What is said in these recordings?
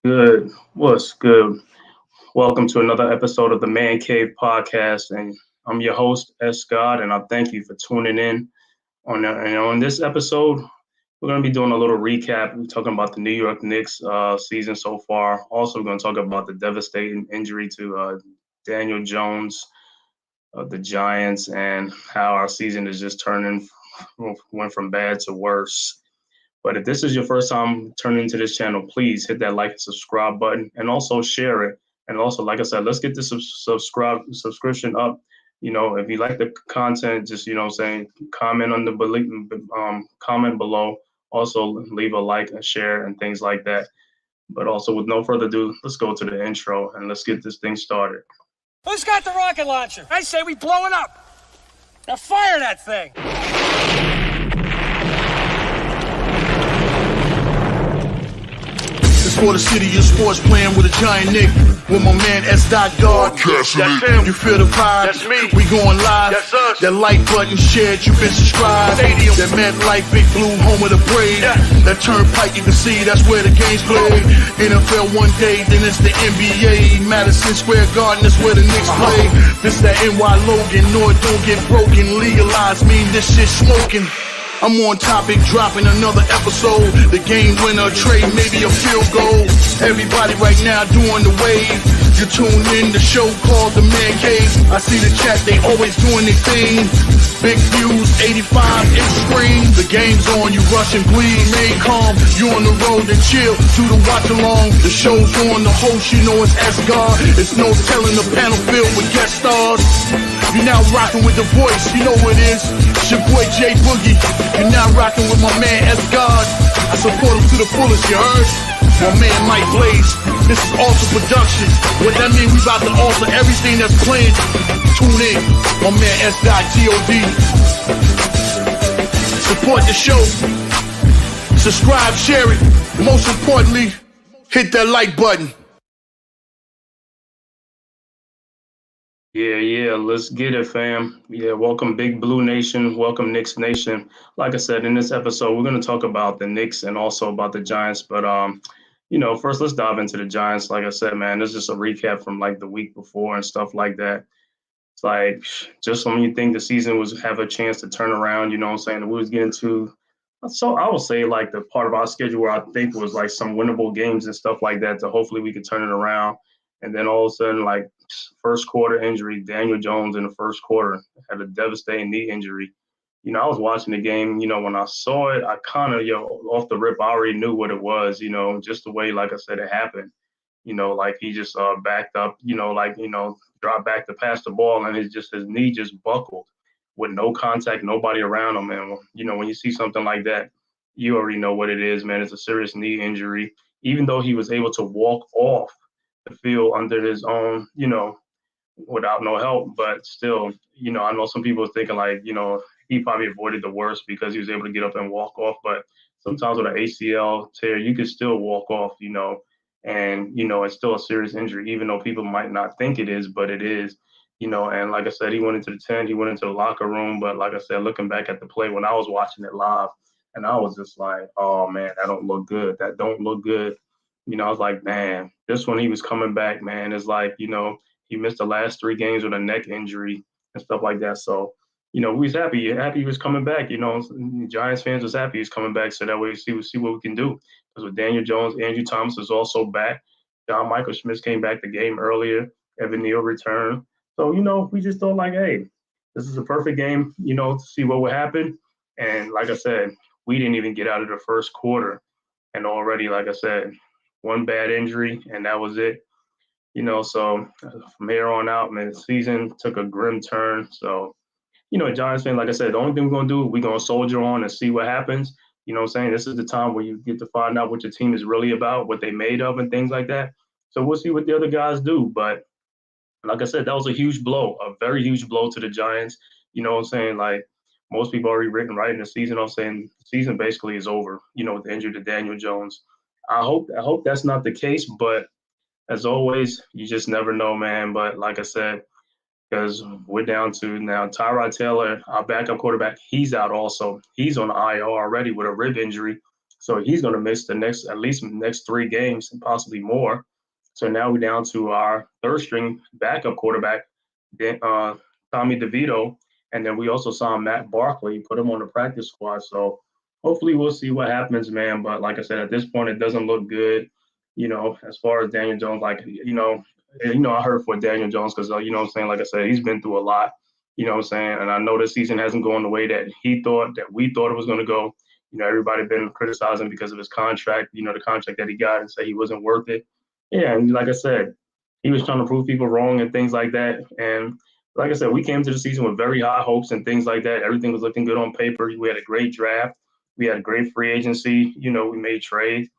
Good. What's good? Welcome to another episode of the Man Cave podcast, and I'm your host S. Scott, and I thank you for tuning in. On this episode, we're going to be doing a little recap. We're talking about the New York Knicks season so far. Also, we're going to talk about the devastating injury to Daniel Jones of the Giants and how our season is just turning went from bad to worse. But if this is your first time turning to this channel, please hit that like and subscribe button and also share it. And also, like I said, let's get this subscription up. If you like the content, just saying comment on the comment below. Also, leave a like and share and things like that. But also, with no further ado, let's go to the intro and let's get this thing started. Who's got the rocket launcher? I say we blow it up. Now fire that thing. For the city of sports, playing with a giant Nick, with my man S. God. That's him. You feel the vibe? That's me. We going live. That's us. That like button shared, you been subscribed. Stadium. That MetLife, Big Blue, home of the Braves. Yeah. That turnpike, you can see that's where the games play. NFL one day, then it's the NBA. Madison Square Garden, that's where the Knicks play. This that NY Logan, no, it don't get broken. Legalized mean this shit smoking. I'm on topic, dropping another episode. The game winner, trade, maybe a field goal. Everybody right now doing the wave. You tune in, the show called The Man-Cave. I see the chat, they always doing their thing. Big views, 85-inch screen. The game's on, you rush and bleed. Remain calm, you on the road and chill. Do the watch along, the show's on. The host, you know it's S-God. It's no telling the panel filled with guest stars. You're now rocking with the voice, you know what it is. It's your boy J Boogie. You're now rocking with my man S-God. I support him to the fullest, you heard? My man Mike Blaze. This is Alter Productions. What that mean, we about to alter everything that's playing. Tune in. My man S.G.O.D. Support the show. Subscribe, share it. Most importantly, hit that like button. Yeah, let's get it, fam. Yeah, welcome Big Blue Nation, welcome Knicks Nation. Like I said, in this episode, we're going to talk about the Knicks and also about the Giants. But, first let's dive into the Giants. Like I said, man, this is just a recap from like the week before and stuff like that. It's like just when you think the season was have a chance to turn around, you know what I'm saying? We was getting to, so I would say like the part of our schedule where I think was like some winnable games and stuff like that to hopefully we could turn it around. And then all of a sudden, like first quarter injury, Daniel Jones in the first quarter had a devastating knee injury. I was watching the game, when I saw it, I kind of, off the rip, I already knew what it was, just the way, like I said, it happened. Like he just backed up, dropped back to pass the ball and his knee just buckled with no contact, nobody around him. And, when you see something like that, you already know what it is, man. It's a serious knee injury. Even though he was able to walk off the field under his own, without no help. But still, I know some people are thinking like, he probably avoided the worst because he was able to get up and walk off. But sometimes with an ACL tear, you can still walk off, and, it's still a serious injury, even though people might not think it is, but it is, and like I said, he went into the tent, he went into the locker room. But like I said, looking back at the play when I was watching it live, and I was just like, oh man, that don't look good. That don't look good. I was like, man, this one he was coming back, man. It's like, he missed the last 3 games with a neck injury and stuff like that. So, we was happy he was coming back. Giants fans was happy he's coming back, so that way we see what we can do. Because with Daniel Jones, Andrew Thomas is also back. John Michael Schmitz came back the game earlier. Evan Neal returned. So, we just thought like, hey, this is a perfect game, to see what would happen. And like I said, we didn't even get out of the first quarter. And already, like I said, one bad injury, and that was it. So from here on out, man, the season took a grim turn. So, Giants fan, like I said, the only thing we're going to do, we're going to soldier on and see what happens. You know what I'm saying? This is the time where you get to find out what your team is really about, what they made of and things like that. So we'll see what the other guys do. But like I said, that was a huge blow, a very huge blow to the Giants. You know what I'm saying? Like most people already written right in the season. I'm saying the season basically is over, with the injury to Daniel Jones. I hope that's not the case, but as always, you just never know, man. But like I said, because we're down to now Tyrod Taylor, our backup quarterback, he's out also. He's on IR already with a rib injury. So he's going to miss at least next 3 games and possibly more. So now we're down to our third string backup quarterback, Tommy DeVito. And then we also saw Matt Barkley, put him on the practice squad. So hopefully we'll see what happens, man. But like I said, at this point, it doesn't look good. As far as Daniel Jones, I heard for Daniel Jones because, what I'm saying, like I said, he's been through a lot, what I'm saying? And I know this season hasn't gone the way that we thought it was going to go. Everybody been criticizing because of his contract, the contract that he got and say he wasn't worth it. Yeah, and like I said, he was trying to prove people wrong and things like that. And like I said, we came to the season with very high hopes and things like that. Everything was looking good on paper. We had a great draft. We had a great free agency. We made trades.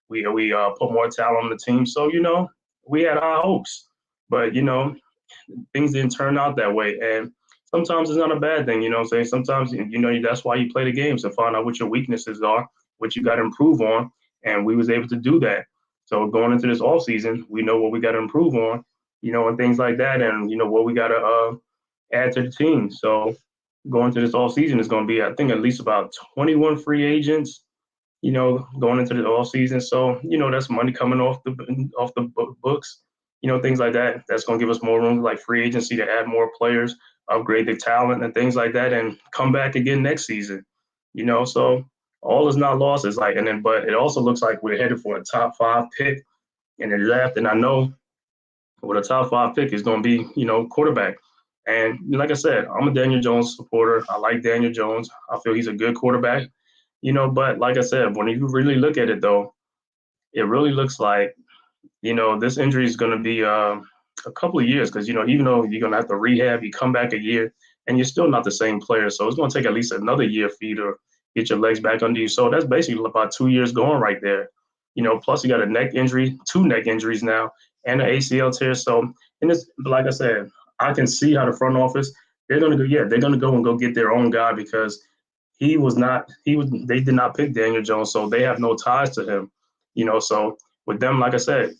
We put more talent on the team. So, we had high hopes. But, things didn't turn out that way. And sometimes it's not a bad thing, what I'm saying? Sometimes, that's why you play the games, to find out what your weaknesses are, what you got to improve on. And we was able to do that. So going into this off season, we know what we got to improve on, and things like that. And, what we got to add to the team. So going to this off season is going to be, I think, at least about 21 free agents, going into the off season. So, that's money coming off the books, things like that. That's going to give us more room, like free agency, to add more players, upgrade the talent and things like that, and come back again next season, so all is not lost. It's like, but it also looks like we're headed for a top 5 pick in the draft. And I know what a top 5 pick is going to be, quarterback. And like I said, I'm a Daniel Jones supporter. I like Daniel Jones. I feel he's a good quarterback, but like I said, when you really look at it, though, it really looks like, this injury is going to be a couple of years because, even though you're going to have to rehab, you come back a year and you're still not the same player. So it's going to take at least another year for you to get your legs back under you. So that's basically about 2 years going right there. Plus you got a neck injury, 2 neck injuries now, and an ACL tear. So, like I said, I can see how the front office, they're going to go and go get their own guy because they did not pick Daniel Jones. So they have no ties to him, so with them, like I said,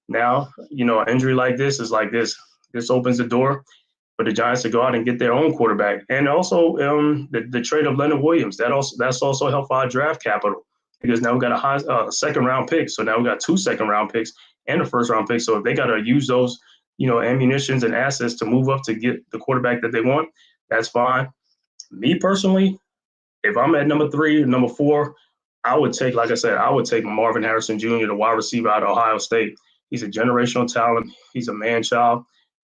now, an injury like this is like this. This opens the door for the Giants to go out and get their own quarterback. And also the trade of Leonard Williams, that's also helped our draft capital because now we got a second round pick. So now we got 2 second round picks and a first round pick. So if they got to use those, ammunitions and assets to move up to get the quarterback that they want, that's fine. Me personally, if I'm at number 3, number 4, I would take Marvin Harrison Jr., the wide receiver out of Ohio State. He's a generational talent. He's a man-child,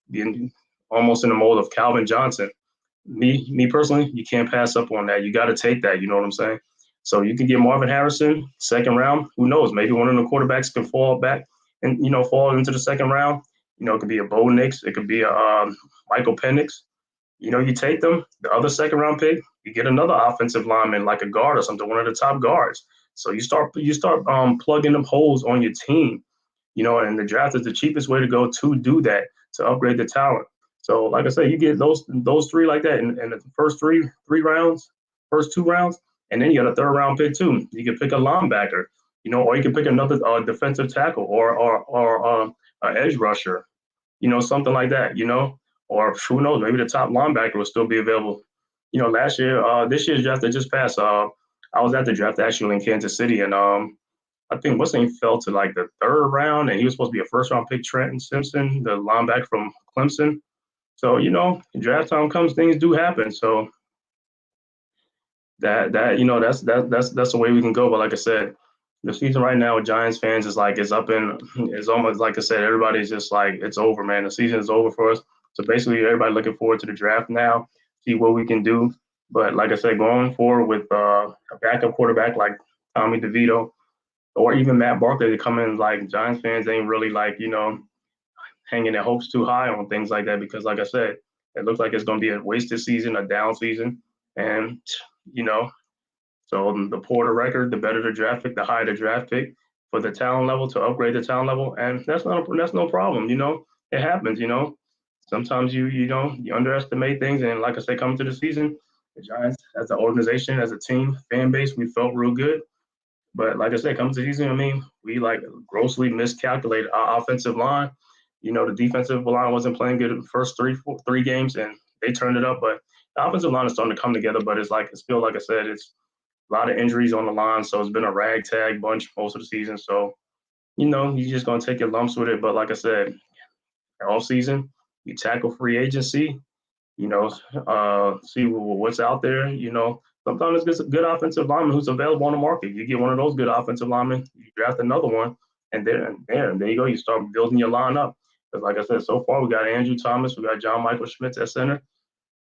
being almost in the mold of Calvin Johnson. Me personally, you can't pass up on that. You got to take that. You know what I'm saying? So you can get Marvin Harrison, second round. Who knows? Maybe one of the quarterbacks can fall back and, fall into the second round. It could be a Bo Nix. It could be a Michael Penix. You take them. The other second round pick, you get another offensive lineman like a guard or something, one of the top guards. So you start plugging them holes on your team. And the draft is the cheapest way to go to do that, to upgrade the talent. So, like I said, you get those 3 like that in the first three rounds, first 2 rounds, and then you got a third round pick too. You can pick a linebacker, or you can pick another defensive tackle or an edge rusher, something like that, or who knows, maybe the top linebacker will still be available. This year's draft that just passed, I was at the draft actually in Kansas City, and I think what's name fell to like the 3rd round, and he was supposed to be a first round pick, Trenton Simpson, the linebacker from Clemson. So, draft time comes, things do happen. So that's the way we can go. But like I said, the season right now with Giants fans is like it's almost like I said, everybody's just like it's over, man. The season is over for us. So basically, everybody looking forward to the draft now, see what we can do. But like I said, going forward with a backup quarterback like Tommy DeVito, or even Matt Barkley to come in, like Giants fans ain't really like, hanging their hopes too high on things like that because, like I said, it looks like it's going to be a wasted season, a down season. And, so the poorer the record, the better the draft pick, the higher the draft pick for the talent level, to upgrade the talent level. And that's no problem. It happens, Sometimes you underestimate things. And like I said, coming to the season, the Giants as an organization, as a team, fan base, we felt real good. But like I said, coming to the season, we like grossly miscalculated our offensive line. The defensive line wasn't playing good in the first three games, and they turned it up. But the offensive line is starting to come together. But it's still, like I said, A lot of injuries on the line, so it's been a ragtag bunch most of the season. So, you're just going to take your lumps with it. But like I said, all season, you tackle free agency, see what's out there. Sometimes it's a good offensive lineman who's available on the market. You get one of those good offensive linemen, you draft another one, and there you go. You start building your line up. Because like I said, so far we got Andrew Thomas, we got John Michael Schmitz at center,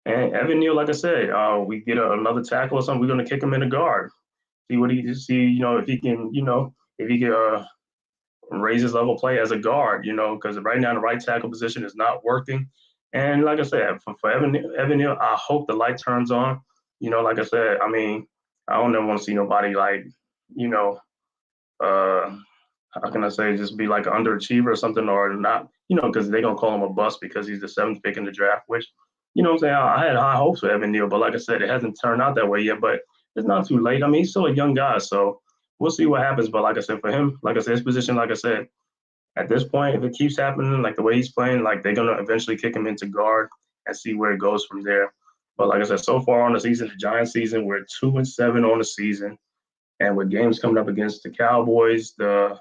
and Evan Neal. Like I said, we get another tackle or something. We're going to kick him in the guard. If he can, if he can raise his level play as a guard, because right now the right tackle position is not working. And like I said, for Evan Neal, I hope the light turns on. Like I said, I mean, I don't ever want to see nobody like, you know, uh, how can I say, just be like an underachiever or something, or not, because they're gonna call him a bust because he's the seventh pick in the draft. Which, what I'm saying, I had high hopes for Evan Neal, but like I said, it hasn't turned out that way yet. But it's not too late. I mean, he's still a young guy, so we'll see what happens. But like I said, for him, like I said, his position, like I said, at this point, if it keeps happening like the way he's playing, like they're gonna eventually kick him into guard and see where it goes from there. But like I said, so far on the season, the Giants season, we're 2-7 on the season, and with games coming up against the Cowboys, the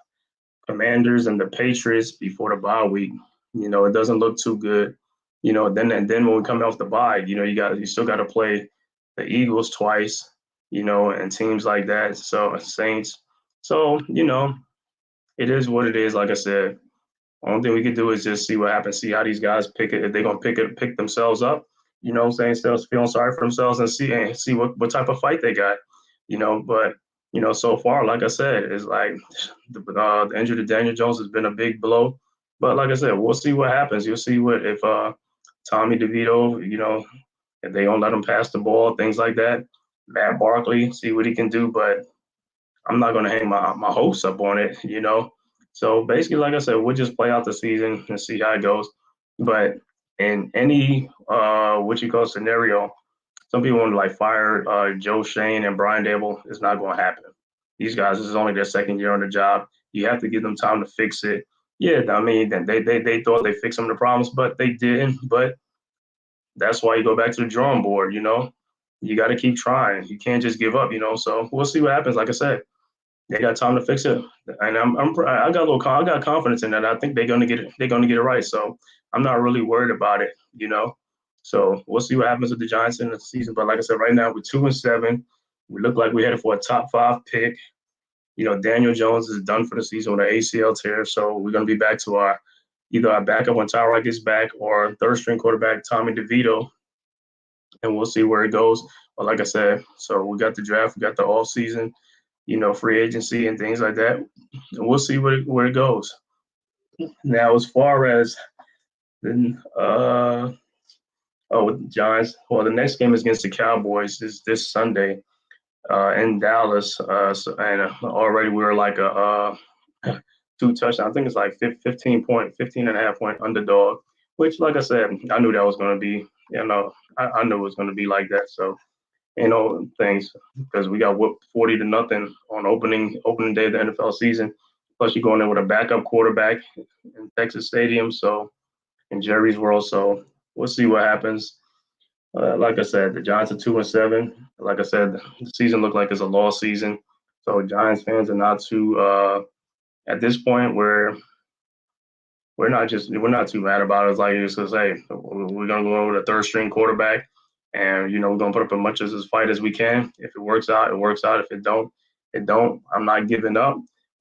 Commanders, and the Patriots before the bye week, it doesn't look too good. Then when we come off the bye, you still got to play the Eagles twice, and teams like that. So Saints. So it is what it is. Like I said, only thing we can do is just see what happens, see how these guys pick it, if they're gonna pick themselves up, instead of feeling sorry for themselves and see what type of fight they got, But so far, like I said, it's like the injury to Daniel Jones has been a big blow. But like I said, we'll see what happens. You'll see what if Tommy DeVito, if they don't let him pass the ball, things like that. Matt Barkley, see what he can do, but I'm not going to hang my hopes up on it. So basically, like I said, we'll just play out the season and see how it goes. But in any what you call scenario, some people want to like fire Joe Shane and Brian Dable. It's not going to happen. These guys, this is only their second year on the job. You have to give them time to fix it. Yeah, I mean, they thought they fixed some of the problems, but they didn't. But that's why you go back to the drawing board. You got to keep trying. You can't just give up. So we'll see what happens. Like I said, they got time to fix it, and I got confidence in that. I think they're gonna get it. They're gonna get it right. So I'm not really worried about it. So we'll see what happens with the Giants in the season. But like I said, right now we're 2-7. We look like we're headed for a top 5 pick. Daniel Jones is done for the season with an ACL tear, so we're gonna be back to either our backup when Tyrod gets back or third string quarterback Tommy DeVito, and we'll see where it goes. But like I said, so we got the draft, we got the off season, free agency and things like that. And we'll see where it goes. Now, as far as with the Giants, well, the next game is against the Cowboys this Sunday in Dallas. And already we're like a 2 touchdown. I think it's like 15 and a half point underdog, which, like I said, I knew that was going to be, I knew it was going to be like that. So, things because we got whooped 40-0 on opening day of the NFL season. Plus, you're going there with a backup quarterback in Texas Stadium, so in Jerry's World. So we'll see what happens. Like I said, the Giants are 2-7. Like I said, the season looked like it's a lost season. So Giants fans are not too at this point where we're not too mad about it. It's like it's just hey, we're gonna go with a third string quarterback. And, we're going to put up as much as this fight as we can. If it works out, it works out. If it don't, it don't. I'm not giving up.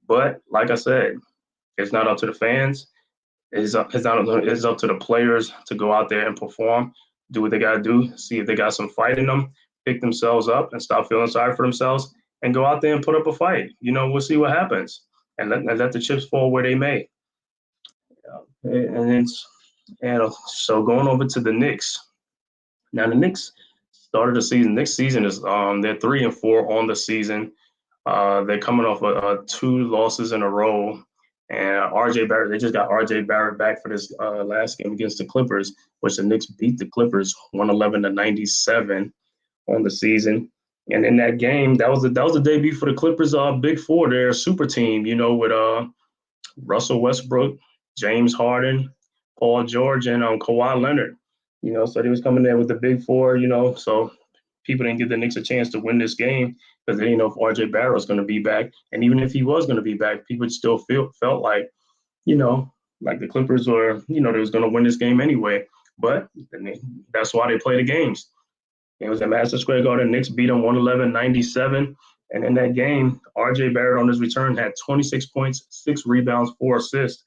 But like I said, it's not up to the fans. It's up to the players to go out there and perform, do what they got to do, see if they got some fight in them, pick themselves up and stop feeling sorry for themselves and go out there and put up a fight. We'll see what happens and let the chips fall where they may. And so going over to the Knicks. Now the Knicks started the season. Next season is they're 3-4 on the season. They're coming off 2 losses in a row, and RJ Barrett. They just got RJ Barrett back for this last game against the Clippers, which the Knicks beat the Clippers 111-97 on the season. And in that game, that was the debut for the Clippers. Big four, their super team. With Russell Westbrook, James Harden, Paul George, and Kawhi Leonard. So they was coming there with the big four, so people didn't give the Knicks a chance to win this game because they didn't know if RJ Barrett was going to be back. And even if he was going to be back, people still felt like, you know, like the Clippers were, they was going to win this game anyway. But that's why they play the games. It was at Madison Square Garden. Knicks beat them 111-97. And in that game, RJ Barrett on his return had 26 points, 6 rebounds, 4 assists.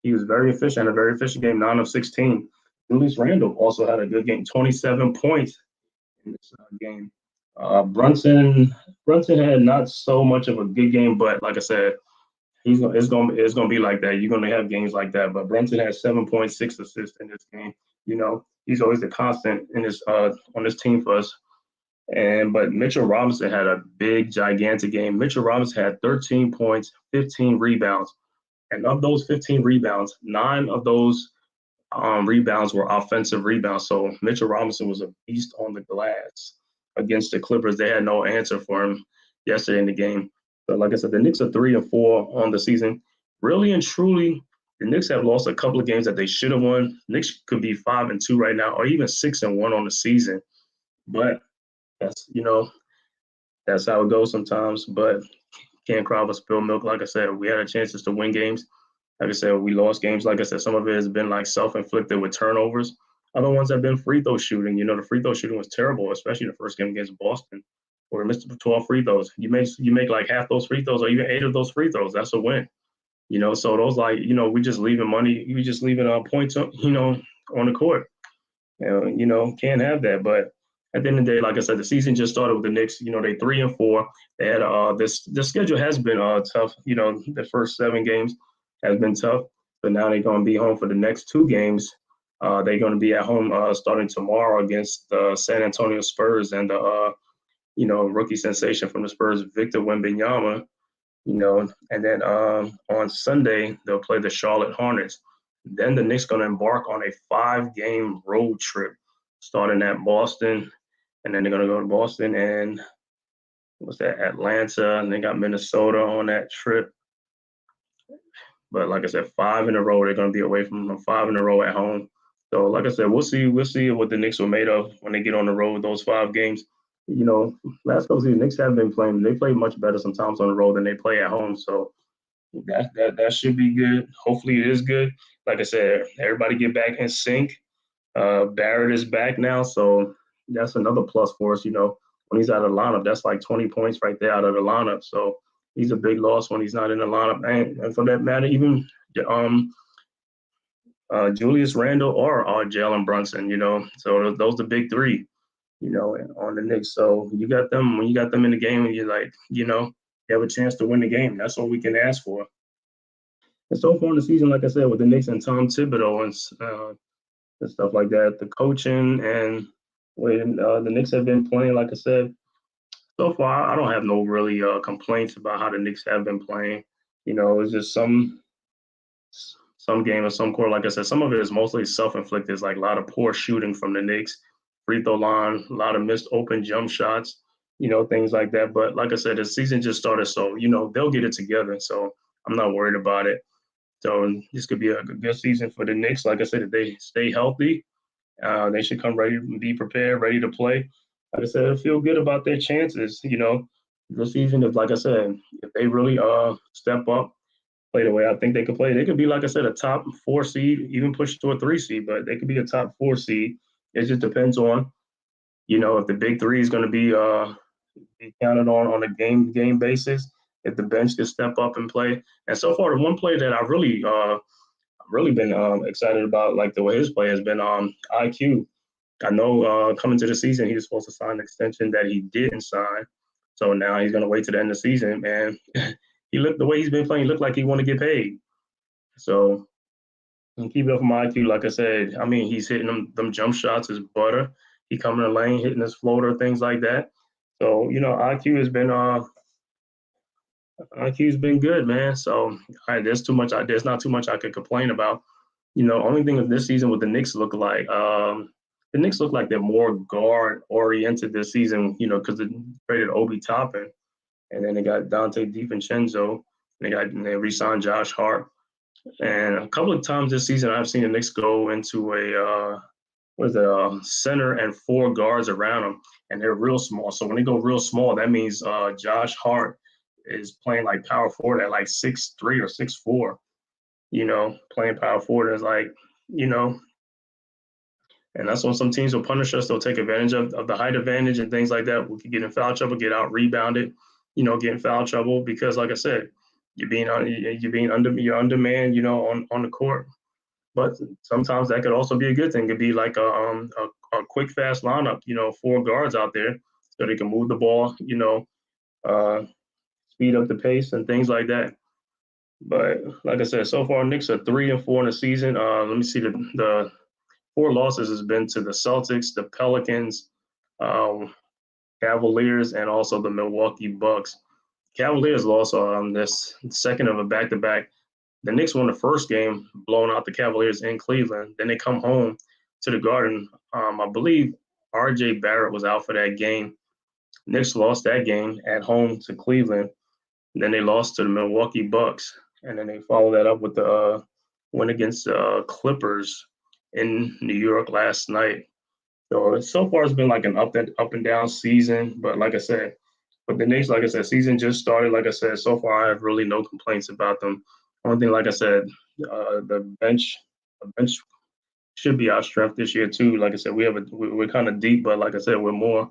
He was very efficient, a very efficient game, 9 of 16. Julius Randle also had a good game, 27 points in this game. Brunson had not so much of a good game, but like I said, it's gonna be like that. You're gonna have games like that. But Brunson had 7.6 assists in this game. He's always the constant in this on this team for us. But Mitchell Robinson had a big, gigantic game. Mitchell Robinson had 13 points, 15 rebounds. And of those 15 rebounds, 9 of those rebounds were offensive rebounds. So Mitchell Robinson was a beast on the glass against the Clippers. They had no answer for him yesterday in the game. So like I said, the Knicks are 3-4 on the season. Really and truly, the Knicks have lost a couple of games that they should have won. Knicks could be 5-2 right now, or even 6-1 on the season. But that's how it goes sometimes. But can't cry over spilled milk. Like I said, we had a chances to win games. Like I said, we lost games. Like I said, some of it has been like self-inflicted with turnovers. Other ones have been free throw shooting. The free throw shooting was terrible, especially the first game against Boston, where we missed 12 free throws. You make like half those free throws, or even 8 of those free throws. That's a win. So those we just leaving money. We just leaving points, on the court. Can't have that. But at the end of the day, like I said, the season just started with the Knicks. They 3-4. They had the schedule has been tough. The first 7 games has been tough, but now they're going to be home for the next 2 games. They're going to be at home starting tomorrow against the San Antonio Spurs and the rookie sensation from the Spurs, Victor Wembanyama. And then on Sunday they'll play the Charlotte Hornets. Then the Knicks going to embark on a 5-game road trip, starting at Boston, and then they're going to go to Boston and Atlanta, and they got Minnesota on that trip. But like I said, 5 in a row. They're going to be away from them, 5 in a row at home. So like I said, we'll see what the Knicks were made of when they get on the road, those 5 games. Last couple seasons, Knicks have been playing. They play much better sometimes on the road than they play at home. So that should be good. Hopefully it is good. Like I said, everybody get back in sync. Barrett is back now, so that's another plus for us. When he's out of the lineup, that's like 20 points right there out of the lineup. So he's a big loss when he's not in the lineup. And for that matter, even Julius Randle or Jalen Brunson, so those are the big 3, on the Knicks. So you got them, when you got them in the game, and you're like, you have a chance to win the game. That's all we can ask for. And so far in the season, like I said, with the Knicks and Tom Thibodeau and stuff like that, the coaching and when the Knicks have been playing, like I said, so far I don't have no really complaints about how the Knicks have been playing. It's just some game or some core. Like I said, some of it is mostly self-inflicted. It's like a lot of poor shooting from the Knicks, free throw line, a lot of missed open jump shots, things like that. But like I said, the season just started, so they'll get it together. So I'm not worried about it. So this could be a good season for the Knicks. Like I said, if they stay healthy, they should come ready, be prepared, ready to play. Like I said, I feel good about their chances. This season, like I said, if they really step up, play the way I think they could play, they could be, like I said, a top 4 seed, even push to a 3 seed. But they could be a top 4 seed. It just depends on, if the big 3 is going to be counted on a game basis. If the bench can step up and play. And so far, the one player that I've really been excited about, like the way his play has been, IQ. I know coming to the season, he was supposed to sign an extension that he didn't sign. So now he's going to wait to the end of the season. And the way he's been playing, he looked like he want to get paid. So keep it up from IQ. Like I said, he's hitting them jump shots is butter. He coming in the lane, hitting his floater, things like that. So, IQ's been good, man. So there's not too much I could complain about. Only thing of this season, what the Knicks look like, the Knicks look like they're more guard oriented this season, because they traded Obi Toppin, and then they got Dante DiVincenzo, and they re-signed Josh Hart. And a couple of times this season, I've seen the Knicks go into a center and 4 guards around them. and they're real small. So when they go real small, that means Josh Hart is playing like power forward at like 6'3" or 6'4", playing power forward is like, you know, and that's when some teams will punish us. They'll take advantage of the height advantage and things like that. We could get in foul trouble, get out rebounded, get in foul trouble because, like I said, you're undermanned, on the court. But sometimes that could also be a good thing. It could be like a quick, fast lineup, four guards out there so they can move the ball, uh, speed up the pace and things like that. But like I said, so far Knicks are 3-4 in the season. Let me see the four losses has been to the Celtics, the Pelicans, um, Cavaliers, and also the Milwaukee Bucks. Cavaliers lost this second of a back-to-back. The Knicks won the first game, blowing out the Cavaliers in Cleveland. Then they come home to the Garden. I believe R.J. Barrett was out for that game. Knicks lost that game at home to Cleveland. Then they lost to the Milwaukee Bucks, and then they followed that up with the win against the Clippers in New York last night. So far it's been like an up and down season, but like I said, but the Knicks, like I said, season just started. Like I said, so far I have really no complaints about them. One thing, like I said, the bench should be our strength this year too. Like I said, we're kind of deep, but like I said, we're more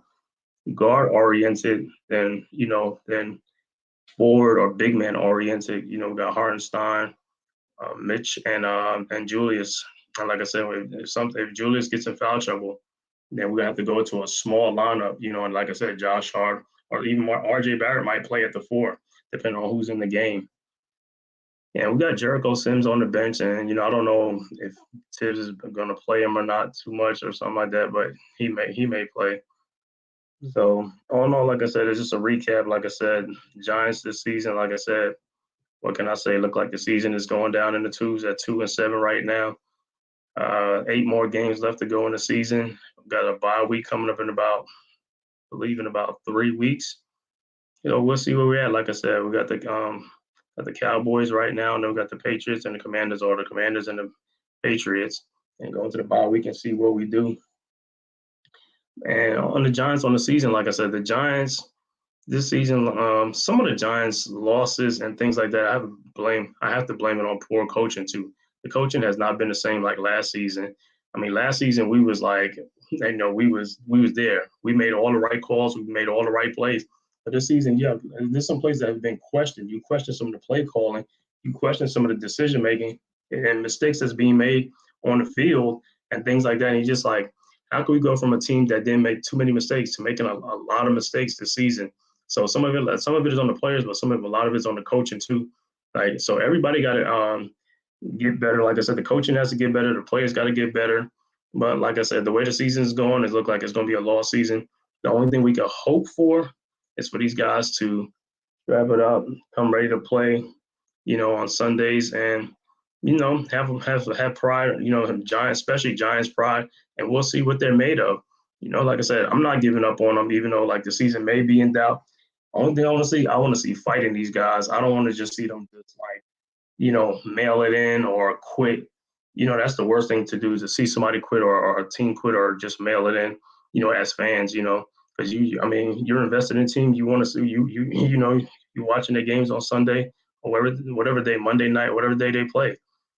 guard oriented than forward or big man oriented. We got Hartenstein, Mitch, and Julius. And like I said, if Julius gets in foul trouble, then we're gonna have to go to a small lineup. And like I said, Josh Hart or even more R.J. Barrett might play at the 4, depending on who's in the game. And we got Jericho Sims on the bench, and I don't know if Tibbs is going to play him or not too much or something like that, but he may play. So all in all, like I said, it's just a recap. Like I said, Giants this season. Like I said, what can I say? Look like the season is going down in the twos at 2-7 right now. 8 more games left to go in the season. We've got a bye week coming up in I believe in about 3 weeks. We'll see where we're at. Like I said, we got the Cowboys right now, and then we got the Patriots and the Commanders, or the Commanders and the Patriots, and go into the bye week and see what we do. And on the Giants on the season, like I said, the Giants this season, some of the Giants' losses and things like that, I have to blame it on poor coaching too. The coaching has not been the same like last season. I mean, last season we was like, we was there. We made all the right calls. We made all the right plays. But this season, yeah, there's some plays that have been questioned. You question some of the play calling. You question some of the decision making and mistakes that's being made on the field and things like that. And you're just like, how can we go from a team that didn't make too many mistakes to making a lot of mistakes this season? So some of it is on the players, but a lot of it's on the coaching too. Like, so everybody got to get better. Like I said, the coaching has to get better. The players got to get better. But like I said, the way the season is going, it looks like it's going to be a lost season. The only thing we can hope for is for these guys to wrap it up, come ready to play, on Sundays, and have pride. Giants, especially Giants pride, and we'll see what they're made of. Like I said, I'm not giving up on them, even though like the season may be in doubt. Only thing I want to see fighting these guys. I don't want to just see them just like, mail it in or quit. That's the worst thing to do, is to see somebody quit or a team quit or just mail it in, as fans, because you're invested in the team. You want to see you're watching their games on Sunday or whatever day, Monday night, whatever day they play.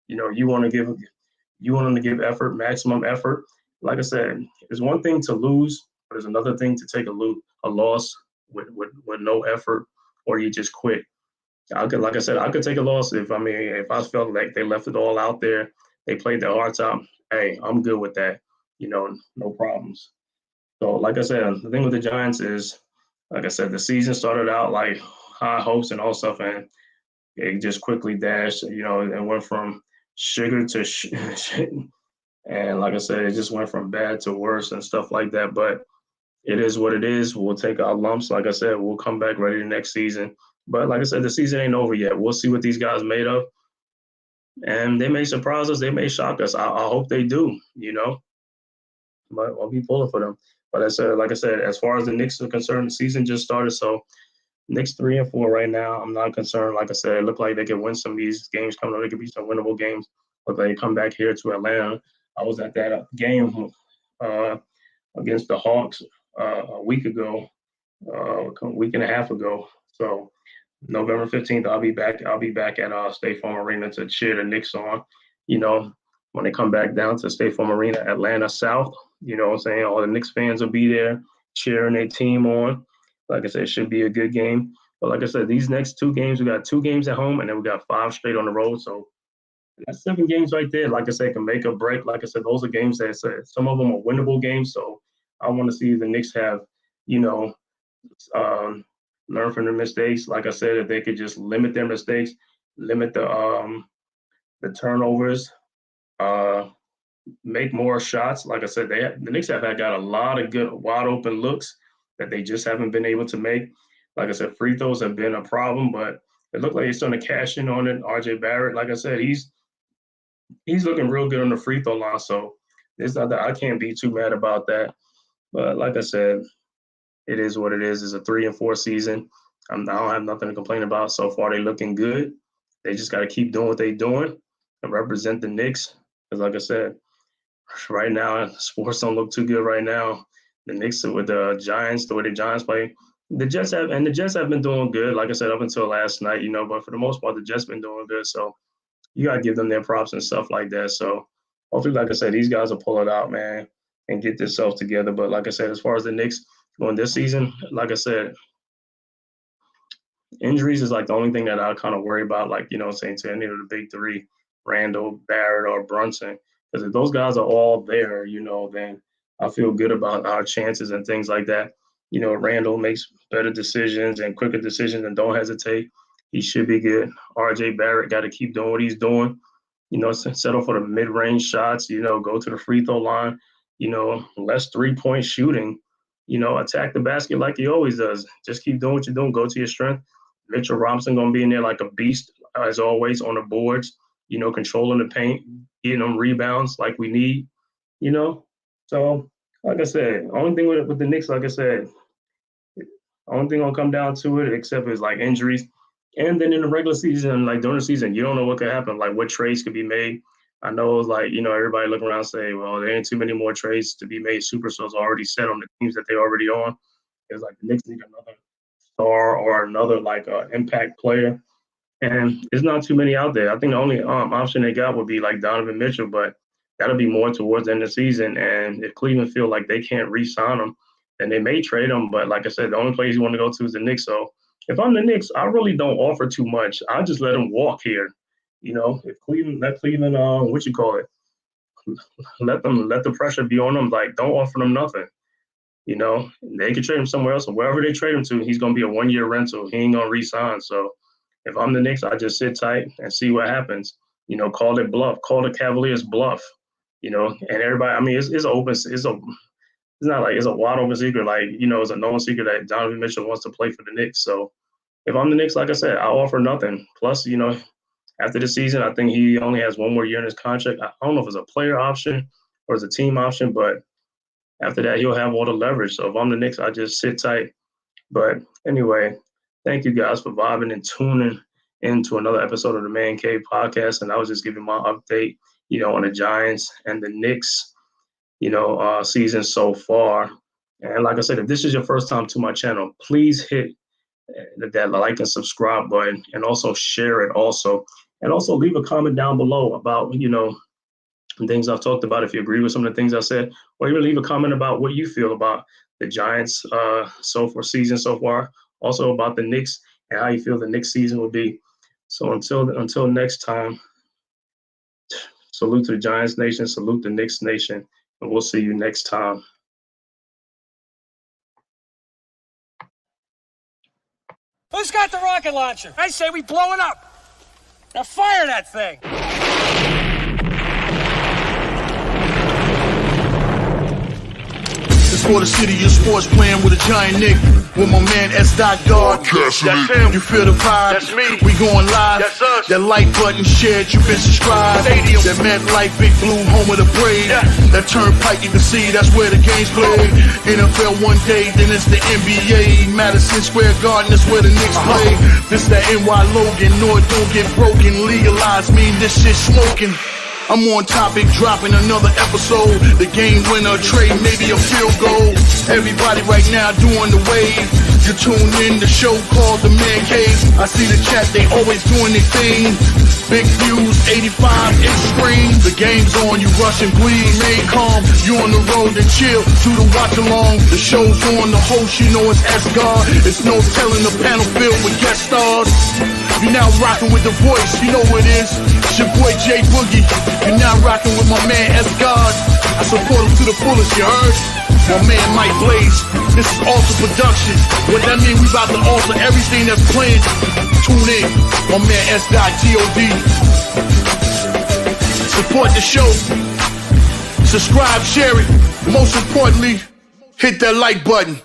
You want them to give effort, maximum effort. Like I said, it's one thing to lose, but it's another thing to take a loss with no effort, or you just quit. Like I said, I could take a loss if I felt like they left it all out there, they played their hearts out. Hey, I'm good with that. No problems. So, like I said, the thing with the Giants is, like I said, the season started out like high hopes and all stuff, and it just quickly dashed. And went from sugar to shit. And like I said, it just went from bad to worse and stuff like that. But it is what it is. We'll take our lumps. Like I said, we'll come back ready the next season. But like I said, the season ain't over yet. We'll see what these guys made of. And they may surprise us. They may shock us. I hope they do, But I'll be pulling for them. But like I said, as far as the Knicks are concerned, the season just started. So Knicks 3-4 right now. I'm not concerned. Like I said, it looked like they could win some of these games coming up. They could be some winnable games. Look like they come back here to Atlanta. I was at that game against the Hawks a week ago, a week and a half ago. So November 15th, I'll be back. I'll be back at State Farm Arena to cheer the Knicks on. You know, when they come back down to State Farm Arena, Atlanta South. You know what I'm saying? All the Knicks fans will be there cheering their team on. Like I said, it should be a good game. But like I said, these next 2 games, we got 2 games at home, and then we got 5 straight on the road. So that's 7 games right there. Like I said, can make or break. Like I said, those are games that some of them are winnable games. So I want to see the Knicks have, you know, learn from their mistakes. Like I said, if they could just limit their mistakes, limit the turnovers, make more shots. Like I said, the Knicks have got a lot of good wide open looks that they just haven't been able to make. Like I said, free throws have been a problem, but it looked like he's starting to cash in on it. RJ Barrett, like I said, he's looking real good on the free throw line. So it's not that I can't be too mad about that. But like I said, it is what it is. It's a 3-4 season. I don't have nothing to complain about. So far, they're looking good. They just got to keep doing what they're doing and represent the Knicks. Because like I said, right now, sports don't look too good right now. The Knicks with the Giants, the way the Giants play. The Jets have been doing good, like I said, up until last night, you know, but for the most part, the Jets been doing good. So you got to give them their props and stuff like that. So hopefully, like I said, these guys will pull it out, man, and get themselves together. But like I said, as far as the Knicks going this season, like I said, injuries is like the only thing that I kind of worry about, like, you know, saying to any of the big 3, Randall, Barrett, or Brunson. Because if those guys are all there, you know, then I feel good about our chances and things like that. You know, Randall makes better decisions and quicker decisions and don't hesitate. He should be good. RJ Barrett got to keep doing what he's doing. You know, settle for the mid-range shots, you know, go to the free throw line, you know, less 3-point shooting, you know, attack the basket like he always does. Just keep doing what you're doing. Go to your strength. Mitchell Robinson going to be in there like a beast, as always, on the boards, you know, controlling the paint, getting them rebounds like we need, you know. So, like I said, only thing with the Knicks, like I said, only thing gonna come down to it, except is like injuries. And then in the regular season, like during the season, you don't know what could happen, like what trades could be made. I know it was like, you know, everybody looking around and say, well, there ain't too many more trades to be made. Superstars already set on the teams that they're already on. It's like the Knicks need another star or another like impact player. And there's not too many out there. I think the only option they got would be like Donovan Mitchell, but that'll be more towards the end of the season. And if Cleveland feel like they can't re-sign him, then they may trade him. But like I said, the only place you want to go to is the Knicks. So if I'm the Knicks, I really don't offer too much. I just let them walk here. You know, if Cleveland, let the pressure be on them. Like, don't offer them nothing. You know, they can trade him somewhere else. Or wherever they trade him to, he's going to be a 1-year rental. He ain't going to re-sign. So if I'm the Knicks, I just sit tight and see what happens. You know, call it bluff. Call the Cavaliers bluff. You know, and everybody, I mean, it's open. It's not like it's a wide open secret. Like, you know, it's a known secret that Donovan Mitchell wants to play for the Knicks. So if I'm the Knicks, like I said, I'll offer nothing. Plus, you know, after the season, I think he only has 1 more year in his contract. I don't know if it's a player option or it's a team option, but after that, he'll have all the leverage. So if I'm the Knicks, I just sit tight. But anyway, thank you guys for vibing and tuning into another episode of the Man-Cave podcast. And I was just giving my update, you know, on the Giants and the Knicks, you know, season so far. And like I said, if this is your first time to my channel, please hit that like and subscribe button and also share it also. And also leave a comment down below about, you know, things I've talked about, if you agree with some of the things I said, or even leave a comment about what you feel about the Giants season so far, also about the Knicks and how you feel the Knicks season will be. So until next time, salute to the Giants Nation, salute the Knicks Nation, and we'll see you next time. Who's got the rocket launcher? I say we blow it up. Now fire that thing. It's for the city of sports, playing with a giant Nick. With my man S. Dot Dog. That's him. You feel the vibe? That's me. We going live. That's us. That like button shared, you been subscribed. Stadium. That MetLife, Big Blue, home of the Braves. Yeah. That turnpike, you can see that's where the game's played. NFL one day, then it's the NBA. Madison Square Garden, that's where the Knicks play. This that NY Logan, no it don't get broken. Legalized, mean this shit smoking. I'm on topic, dropping another episode. The game winner, trade, maybe a field goal. Everybody right now doing the wave. You tune in the show called TheMan-Cave. I see the chat, they always doing their thing. Big views, 85 inch screen. The game's on, you rush and bleed. Remain calm, you on the road and chill. Do the watch along. The show's on, the host, you know it's S-God. It's no telling the panel filled with guest stars. You're now rocking with the voice, you know what it is. It's your boy J Boogie. You're now rocking with my man S-God. I support him to the fullest, you heard? My man Mike Blaze. This is Alter Productions. What that mean, we about to alter everything that's playing. Tune in. My man S.G.O.D. Support the show. Subscribe, share it. Most importantly, hit that like button.